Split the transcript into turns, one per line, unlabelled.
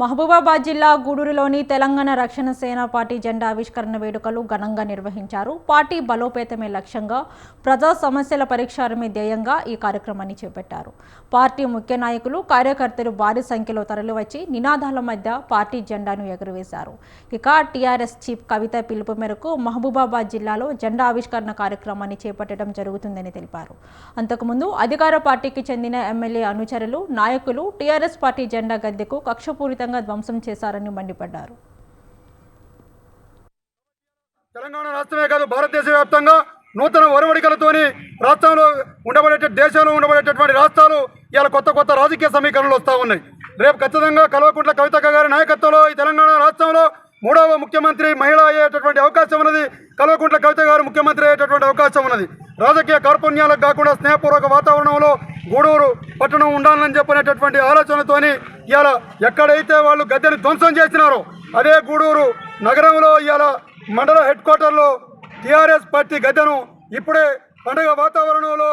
మహబూబాబాద్ జిల్లా గూడూరులోని తెలంగాణ రక్షణ సేన పార్టీ జెండా ఆవిష్కరణ వేడుకలు ఘనంగా నిర్వహించారు. పార్టీ బలోపేతమే లక్ష్యంగా, ప్రజా సమస్యల పరిష్కారమే ధ్యేయంగా ఈ కార్యక్రమాన్ని చేపట్టారు. పార్టీ ముఖ్య నాయకులు, కార్యకర్తలు భారీ సంఖ్యలో తరలివచ్చి నినాదాల మధ్య పార్టీ జెండాను ఎగురవేశారు. ఇక టీఆర్ఎస్ చీఫ్ కవిత పిలుపు మేరకు మహబూబాబాద్ జిల్లాలో జెండా ఆవిష్కరణ కార్యక్రమాన్ని చేపట్టడం జరుగుతుందని తెలిపారు. అంతకుముందు అధికార పార్టీకి చెందిన ఎమ్మెల్యే అనుచరులు, నాయకులు టీఆర్ఎస్ పార్టీ జెండా గద్దెకు కక్షపూరిత ధ్వంసం చేశారని మండిపడ్డారు.
తెలంగాణ రాష్ట్రమే కాదు, భారతదేశ వ్యాప్తంగా నూతన ఒరవడికలతోని రాష్ట్రంలో దేశంలో ఉండబడేటటువంటి రాష్ట్రాలు ఇలా కొత్త రాజకీయ సమీకరణలు వస్తూ ఉన్నాయి. రేపు ఖచ్చితంగా కల్వకుంట్ల కవితక్క గారి నాయకత్వంలో ఈ తెలంగాణ రాష్ట్రంలో మూడవ ముఖ్యమంత్రి మహిళ అయ్యేటటువంటి అవకాశం ఉన్నది. కల్వకుంట్ల కవిత గారు ముఖ్యమంత్రి అయ్యేటటువంటి అవకాశం ఉన్నది. రాజకీయ కార్పుణ్యాలకు కాకుండా స్నేహపూర్వక వాతావరణంలో గూడూరు పట్టణం ఉండాలని చెప్పనేటటువంటి ఆలోచనతోని ఇవాళ ఎక్కడైతే వాళ్ళు గద్దెని ధ్వంసం చేసినారో అదే గూడూరు నగరంలో ఇవాళ మండల హెడ్ క్వార్టర్లో టీఆర్ఎస్ పార్టీ గద్దెను ఇప్పుడే పండుగ వాతావరణంలో